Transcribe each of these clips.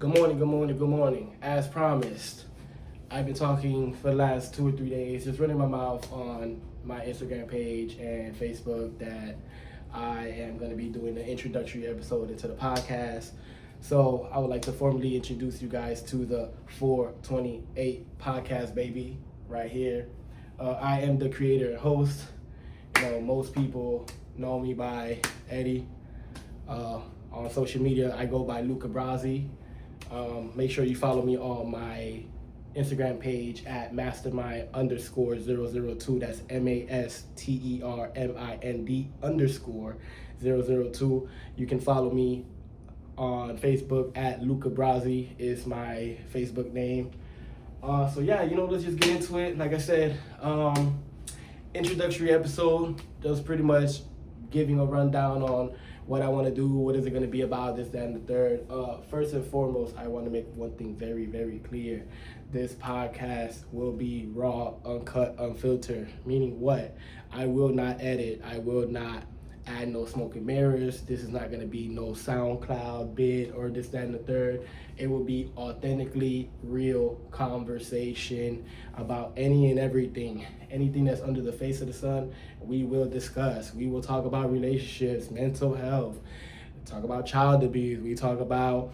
Good morning. As promised, I've been talking for the last 2 or 3 days, just running my mouth on my Instagram page and Facebook that I am going to be doing an introductory episode into the podcast. So I would like to formally introduce you guys to the 428 podcast, baby, right here. I am the creator and host. Most people know me by Eddie. On social media, I go by Luca Brasi. Make sure you follow me on my Instagram page at mastermind_002. That's mastermind_002. You can follow me on Facebook at Luca Brasi is my Facebook name. Let's just get into it. Like I said, introductory episode, just pretty much giving a rundown on what I want to do, what is it going to be about, this, that, and the third. First and foremost, I want to make one thing very, very clear. This podcast will be raw, uncut, unfiltered, meaning what? I will not edit. I will not add no smoke and mirrors. This is not going to be no SoundCloud bid or this, that, and the third. It will be authentically real conversation about any and everything. Anything that's under the face of the sun, we will discuss. We will talk about relationships, mental health, talk about child abuse. We talk about,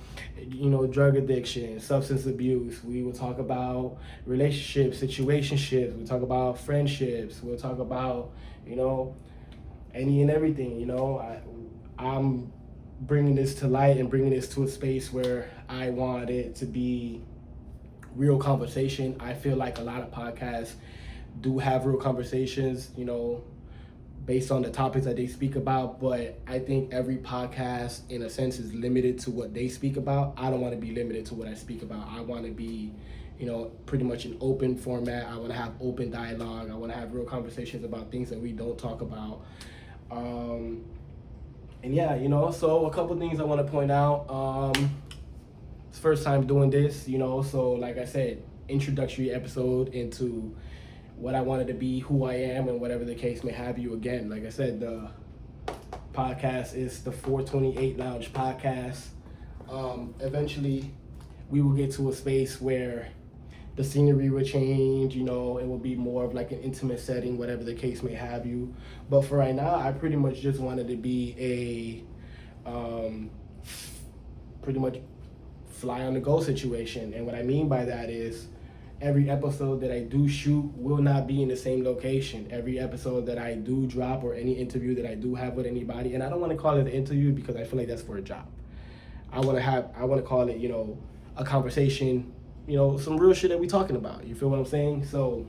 drug addiction, substance abuse. We will talk about relationships, situationships. We talk about friendships. We'll talk about, any and everything. I'm bringing this to light and bringing this to a space where I want it to be real conversation. I feel like a lot of podcasts do have real conversations, based on the topics that they speak about, but I think every podcast in a sense is limited to what they speak about. I don't want to be limited to what I speak about. I want to be, pretty much an open format. I want to have open dialogue. I want to have real conversations about things that we don't talk about. So a couple things I want to point out. It's first time doing this, so like I said, introductory episode into what I wanted to be, who I am, and whatever the case may have you. Again, like I said, the podcast is the 428 Lounge podcast. Eventually, we will get to a space where the scenery will change, it will be more of like an intimate setting, whatever the case may have you. But for right now, I pretty much just wanted to be a pretty much fly on the go situation. And what I mean by that is every episode that I do shoot will not be in the same location. Every episode that I do drop or any interview that I do have with anybody, and I don't want to call it an interview because I feel like that's for a job. I want to call it, a conversation, some real shit that we talking about. You feel what I'm saying? So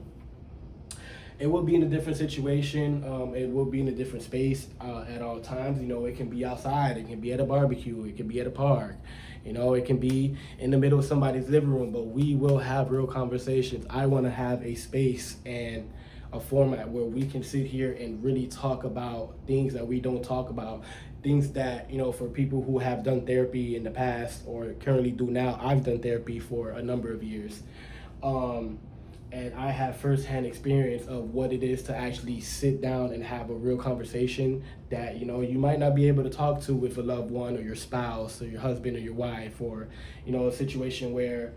it will be in a different situation. It will be in a different space at all times. It can be outside. It can be at a barbecue. It can be at a park. It can be in the middle of somebody's living room, but we will have real conversations. I want to have a space and a format where we can sit here and really talk about things that we don't talk about, things that, for people who have done therapy in the past or currently do now. I've done therapy for a number of years. And I have firsthand experience of what it is to actually sit down and have a real conversation that, you might not be able to talk to with a loved one or your spouse or your husband or your wife, or, a situation where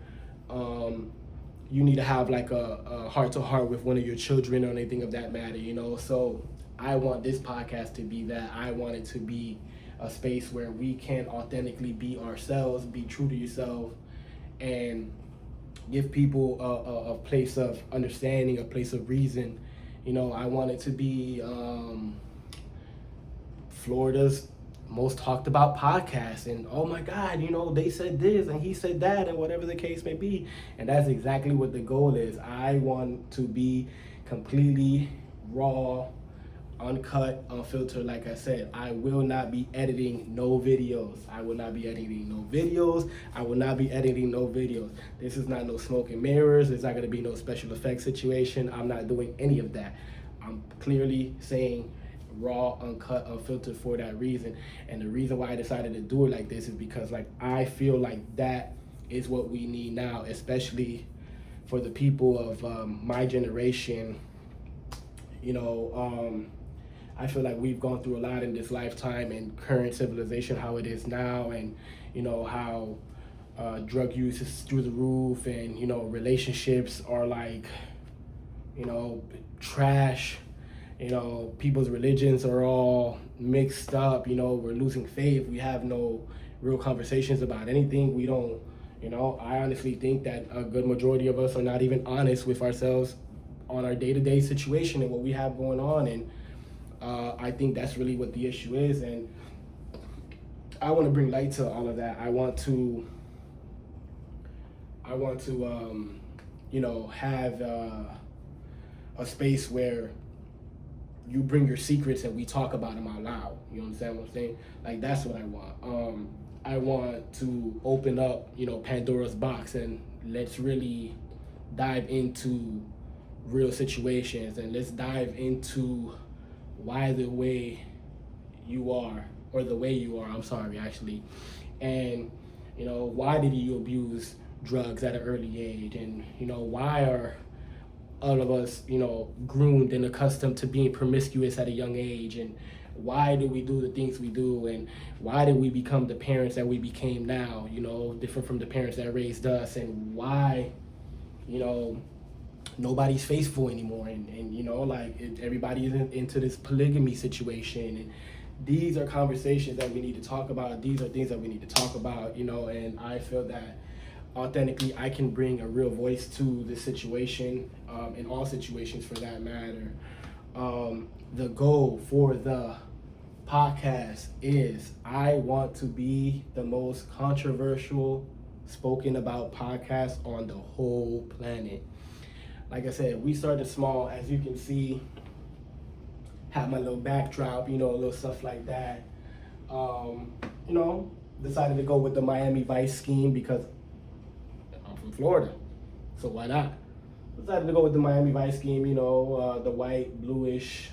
you need to have like a heart-to-heart with one of your children or anything of that matter, So I want this podcast to be that. I want it to be a space where we can authentically be ourselves, be true to yourself, and give people a place of understanding, a place of reason. I want it to be Florida's most talked about podcast, and oh my God, they said this and he said that and whatever the case may be. And that's exactly what the goal is. I want to be completely raw, uncut, unfiltered. Like I said, I will not be editing no videos. I will not be editing no videos. This is not no smoke and mirrors. There's not going to be no special effects situation. I'm not doing any of that. I'm clearly saying raw, uncut, unfiltered for that reason. And the reason why I decided to do it like this is because I feel like that is what we need now, especially for the people of my generation. I feel like we've gone through a lot in this lifetime and current civilization, how it is now, and how drug use is through the roof, and relationships are like trash. People's religions are all mixed up. We're losing faith. We have no real conversations about anything. We don't. I honestly think that a good majority of us are not even honest with ourselves on our day-to-day situation and what we have going on. And I think that's really what the issue is. And I want to bring light to all of that. I want to have a space where you bring your secrets and we talk about them out loud. You understand what I'm saying? Like, that's what I want. I want to open up, Pandora's box, and let's really dive into real situations, and let's dive into why the way you are, or the way you are, I'm sorry, actually. And, why did you abuse drugs at an early age? And, why are all of us, groomed and accustomed to being promiscuous at a young age? And why do we do the things we do? And why did we become the parents that we became now, different from the parents that raised us? And why, nobody's faithful anymore? And everybody is into this polygamy situation. And these are conversations that we need to talk about. These are things that we need to talk about, and I feel that authentically I can bring a real voice to this situation, in all situations for that matter. The goal for the podcast is I want to be the most controversial spoken about podcast on the whole planet. Like I said, we started small, as you can see, have my little backdrop, little stuff like that. Decided to go with the Miami Vice scheme because I'm from Florida, so why not? Decided to go with the Miami Vice scheme, the white, bluish,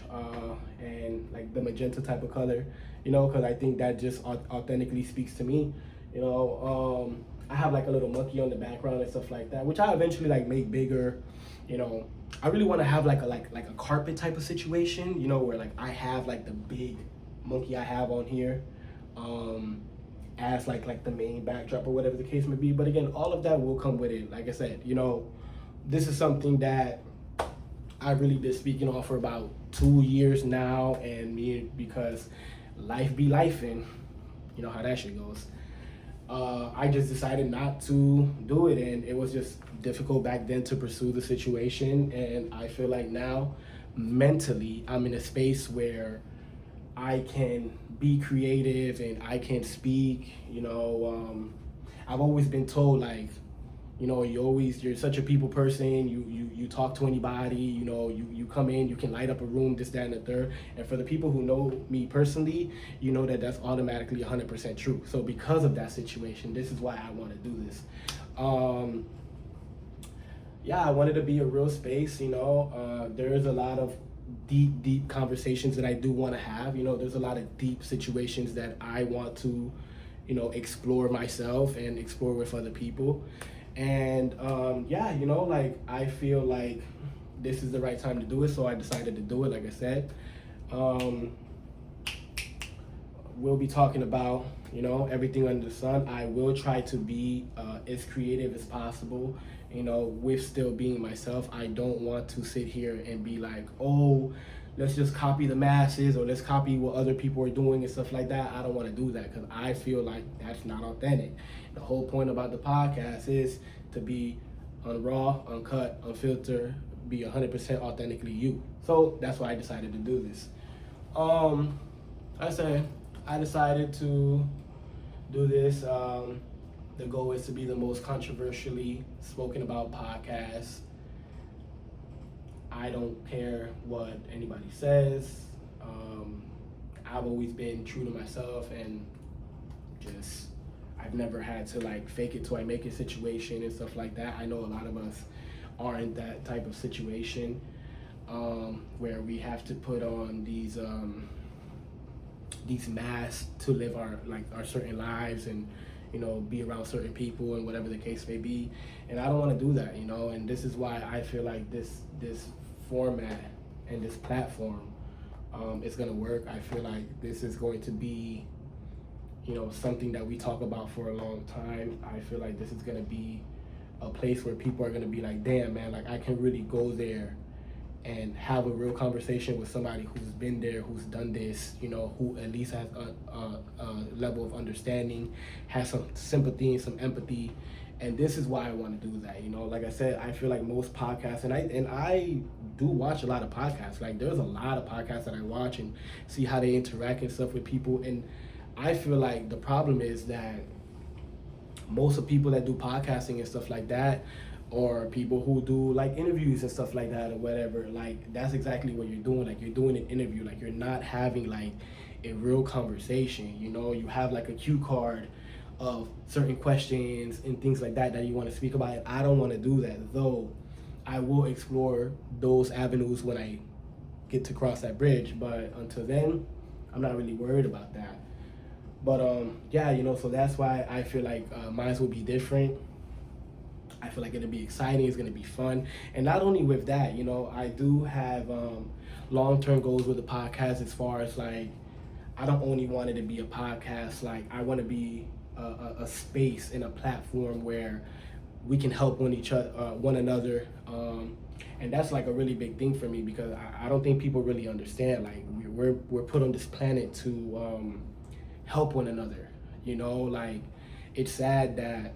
and like the magenta type of color, because I think that just authentically speaks to me. I have like a little monkey on the background and stuff like that, which I eventually like make bigger. I really want to have like a carpet type of situation, where like I have like the big monkey I have on here, as like the main backdrop or whatever the case may be. But again, all of that will come with it. Like I said, this is something that I've really been speaking on for about 2 years now, and because life be life, and you know how that shit goes. I just decided not to do it, and it was just difficult back then to pursue the situation. And I feel like now, mentally, I'm in a space where I can be creative and I can speak. I've always been told, like, you're such a people person. You talk to anybody. You come in, you can light up a room, this, that, and the third. And for the people who know me personally, that's automatically 100% true. So because of that situation, this is why I want to do this. I wanted to be a real space. There is a lot of deep conversations that I do want to have. There's a lot of deep situations that I want to, explore myself and explore with other people. And I feel like this is the right time to do it, so I decided to do it. Like I said, we'll be talking about everything under the sun. I will try to be as creative as possible, with still being myself. I don't want to sit here and be like, oh, let's just copy the masses, or let's copy what other people are doing and stuff like that. I don't want to do that, because I feel like that's not authentic. The whole point about the podcast is to be raw, uncut, unfiltered, be 100% authentically you. So that's why I decided to do this. I decided to do this. The goal is to be the most controversially spoken about podcast. I don't care what anybody says. I've always been true to myself, and I've never had to like fake it till I make it situation and stuff like that. I know a lot of us are in that type of situation, where we have to put on these masks to live our certain lives, and be around certain people and whatever the case may be. And I don't want to do that, and this is why I feel like this format and this platform is going to work. I feel like this is going to be something that we talk about for a long time. I feel like this is gonna be a place where people are gonna be like, damn man, like I can really go there and have a real conversation with somebody who's been there, who's done this, who at least has a level of understanding, has some sympathy and some empathy. And this is why I want to do that. Like I said, I feel like most podcasts, and I do watch a lot of podcasts. Like there's a lot of podcasts that I watch and see how they interact and stuff with people. And I feel like the problem is that most of people that do podcasting and stuff like that, or people who do like interviews and stuff like that or whatever, like that's exactly what you're doing. Like you're doing an interview, like you're not having like a real conversation. You have like a cue card of certain questions and things like that you want to speak about. And I don't want to do that, though I will explore those avenues when I get to cross that bridge. But until then, I'm not really worried about that. But yeah, so that's why I feel like mine will be different. I feel like it'll be exciting. It's gonna be fun, and not only with that, I do have long-term goals with the podcast. As far as like, I don't only want it to be a podcast. Like I want to be a space and a platform where we can help one another, and that's like a really big thing for me, because I don't think people really understand. Like we're put on this planet to help one another. Like it's sad that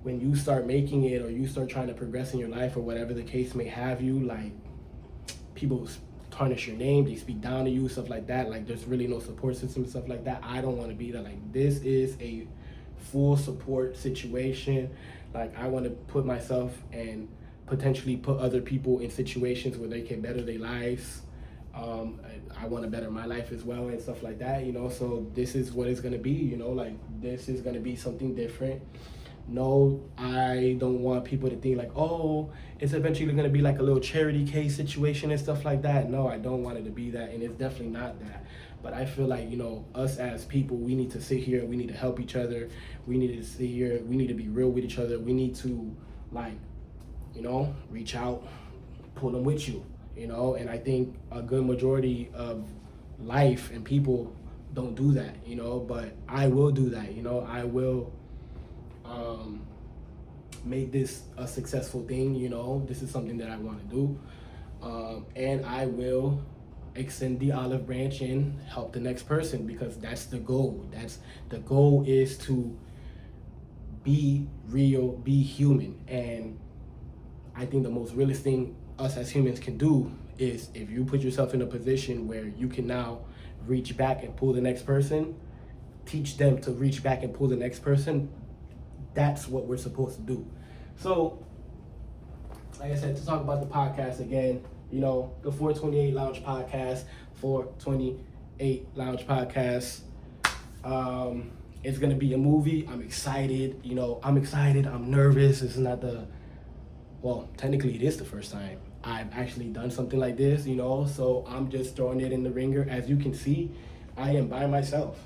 when you start making it or you start trying to progress in your life or whatever the case may have you, like people tarnish your name, they speak down to you, stuff like that. Like there's really no support system, stuff like that. I don't want to be there. Like this is a full support situation. Like I want to put myself and potentially put other people in situations where they can better their lives. I want to better my life as well and stuff like that, so this is what it's going to be, like this is going to be something different. No, I don't want people to think like, oh, it's eventually going to be like a little charity case situation and stuff like that. No, I don't want it to be that, and it's definitely not that. But I feel like, us as people, we need to sit here, we need to help each other, we need to sit here, we need to be real with each other, we need to, like, reach out, pull them with you, and I think a good majority of life and people don't do that, but I will do that, I will make this a successful thing. This is something that I want to do, and I will extend the olive branch and help the next person, because that's the goal. The goal is to be real, be human. And I think the most realist thing us as humans can do is, if you put yourself in a position where you can now reach back and pull the next person, teach them to reach back and pull the next person. That's what we're supposed to do. So, like I said, to talk about the podcast again, the 428 Lounge Podcast, 428 Lounge Podcast. It's gonna be a movie. I'm excited. I'm nervous. This is not technically it is the first time I've actually done something like this, so I'm just throwing it in the ringer. As you can see, I am by myself.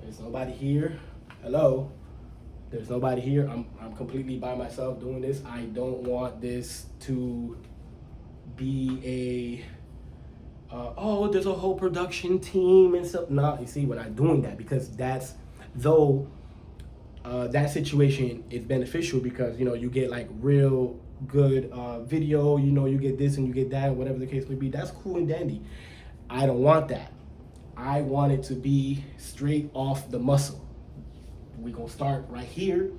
There's nobody here. Hello. There's nobody here. I'm completely by myself doing this. I don't want this to be there's a whole production team and stuff. No, you see, we're not doing that, because that situation is beneficial, because you get like real good video, you get this and you get that, whatever the case may be. That's cool and dandy. I don't want that. I want it to be straight off the muscle. We're gonna start right here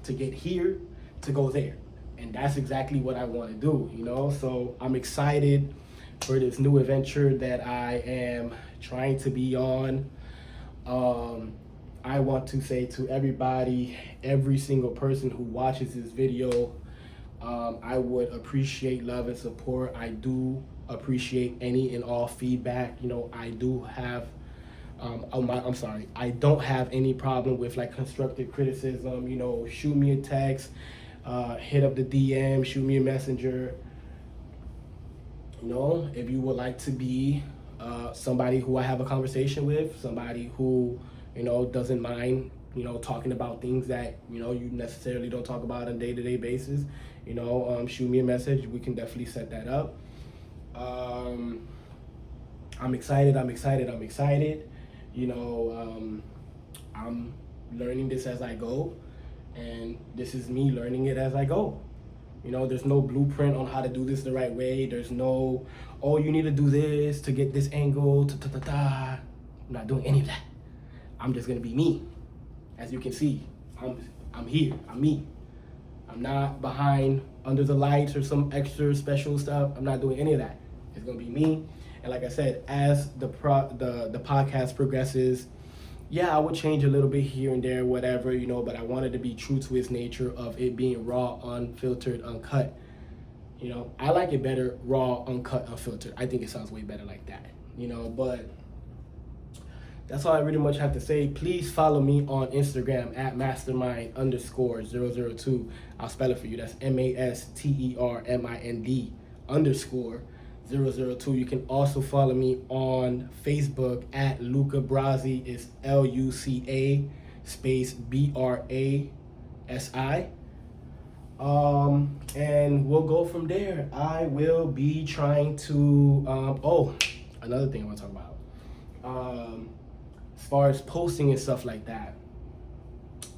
to get here to go there, and that's exactly what I want to do. So I'm excited for this new adventure that I am trying to be on. I want to say to everybody, every single person who watches this video, I would appreciate love and support. I do appreciate any and all feedback. I do have I don't have any problem with like constructive criticism. Shoot me a text, hit up the DM, shoot me a messenger. If you would like to be somebody who I have a conversation with, somebody who doesn't mind talking about things that you necessarily don't talk about on a day-to-day basis, shoot me a message. We can definitely set that up. I'm excited. I'm learning this as I go, and this is me learning it as I go. There's no blueprint on how to do this the right way. There's no, oh, you need to do this to get this angle. I'm not doing any of that. I'm just gonna be me. As you can see, I'm here. I'm me. I'm not behind under the lights or some extra special stuff. I'm not doing any of that. It's gonna be me. And like I said, as the podcast progresses, yeah, I would change a little bit here and there, whatever, but I wanted to be true to its nature of it being raw, unfiltered, uncut. I like it better raw, uncut, unfiltered. I think it sounds way better like that, but that's all I really much have to say. Please follow me on Instagram at mastermind_002. I'll spell it for you. That's mastermind_002. You can also follow me on Facebook at Luca Brasi. It's LUCA space BRASI. And we'll go from there. I will be trying to another thing I want to talk about. As far as posting and stuff like that,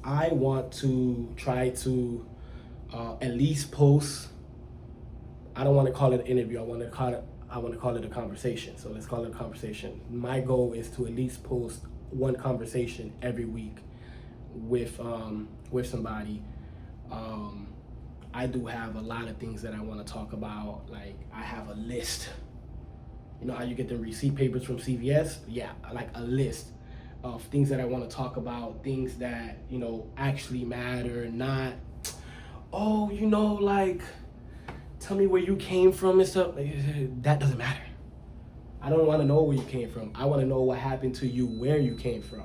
I want to try to at least post. I don't want to call it an interview. I want to call it a conversation. So let's call it a conversation. My goal is to at least post one conversation every week with somebody. I do have a lot of things that I want to talk about. Like, I have a list. You know how you get the receipt papers from CVS? Yeah, like a list of things that I want to talk about, things that, actually matter, not, like, tell me where you came from and stuff. That doesn't matter. I don't want to know where you came from. I want to know what happened to you, where you came from.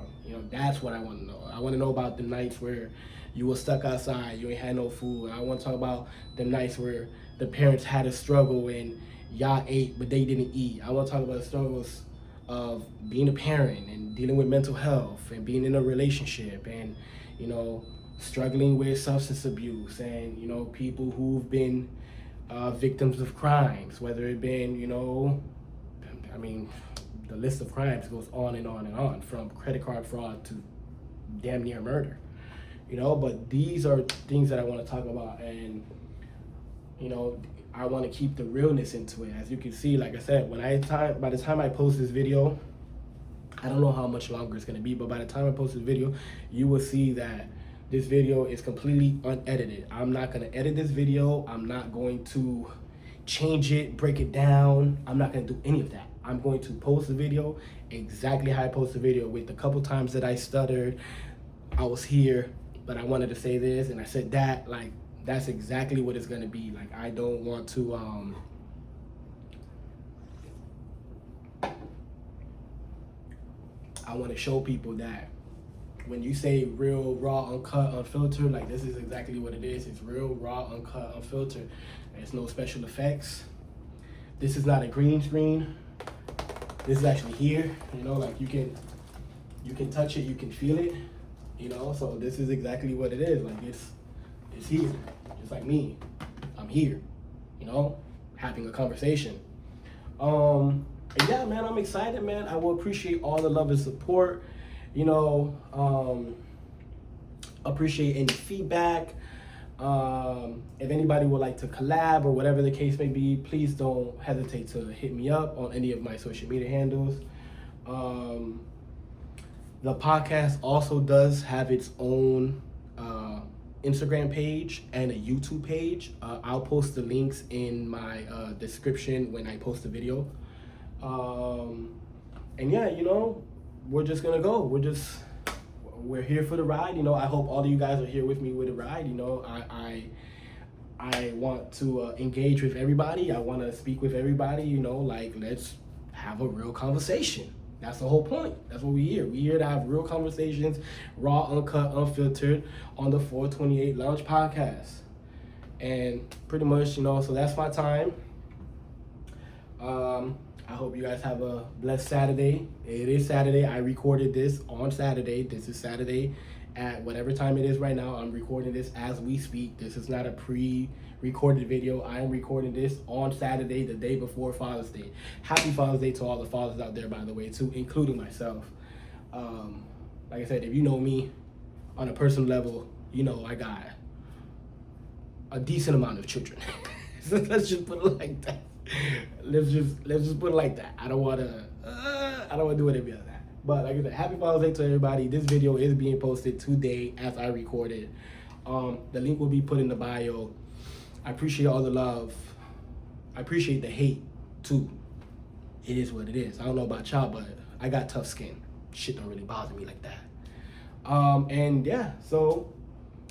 That's what I want to know. I want to know about the nights where you were stuck outside, you ain't had no food. I want to talk about the nights where the parents had a struggle and y'all ate, but they didn't eat. I want to talk about the struggles of being a parent and dealing with mental health and being in a relationship and, struggling with substance abuse and, people who've been victims of crimes, whether it been, the list of crimes goes on and on and on, from credit card fraud to damn near murder, but these are things that I want to talk about, and, I want to keep the realness into it. As you can see, like I said, by the time I post this video, I don't know how much longer it's going to be, but by the time I post this video, you will see that this video is completely unedited. I'm not going to edit this video. I'm not going to change it, break it down. I'm not going to do any of that. I'm going to post the video exactly how I post the video, with a couple times that I stuttered. I was here, but I wanted to say this and I said that. Like, that's exactly what it's going to be. Like, I don't want to I want to show people that when you say real, raw, uncut, unfiltered, like, this is exactly what it is. It's real, raw, uncut, unfiltered. There's no special effects. This is not a green screen. This is actually here. Like, you can touch it, you can feel it. So this is exactly what it is. Like, it's here. Just like me. I'm here. Having a conversation. Yeah, man, I'm excited, man. I will appreciate all the love and support. Appreciate any feedback. If anybody would like to collab or whatever the case may be, please don't hesitate to hit me up on any of my social media handles. The podcast also does have its own Instagram page and a YouTube page. I'll post the links in my description when I post the video. And yeah, we're just gonna go. We're here for the ride. I hope all of you guys are here with me with the ride. I want to engage with everybody. I want to speak with everybody. Like, let's have a real conversation. That's the whole point. That's what we're here. We're here to have real conversations, raw, uncut, unfiltered, on the 428 Lounge podcast. And pretty much, so that's my time. I hope you guys have a blessed Saturday. It is Saturday. I recorded this on Saturday. This is Saturday at whatever time it is right now. I'm recording this as we speak. This is not a pre-recorded video. I am recording this on Saturday, the day before Father's Day. Happy Father's Day to all the fathers out there, by the way, too, including myself. like I said, if you know me on a personal level, you know I got a decent amount of children. So let's just put it like that. Let's just put it like that. I don't wanna do it any other that. But like I said, happy Father's Day to everybody. This video is being posted today as I recorded. The link will be put in the bio. I appreciate all the love. I appreciate the hate too. It is what it is. I don't know about y'all, but I got tough skin. Shit don't really bother me like that. And yeah, so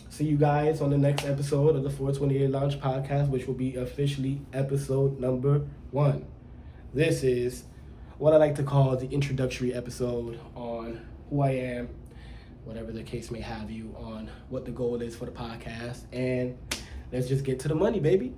see you guys on the next episode of the 428 Lounge podcast, which will be officially episode number 1. This is what I like to call the introductory episode on who I am, whatever the case may have you, on what the goal is for the podcast. And let's just get to the money, baby.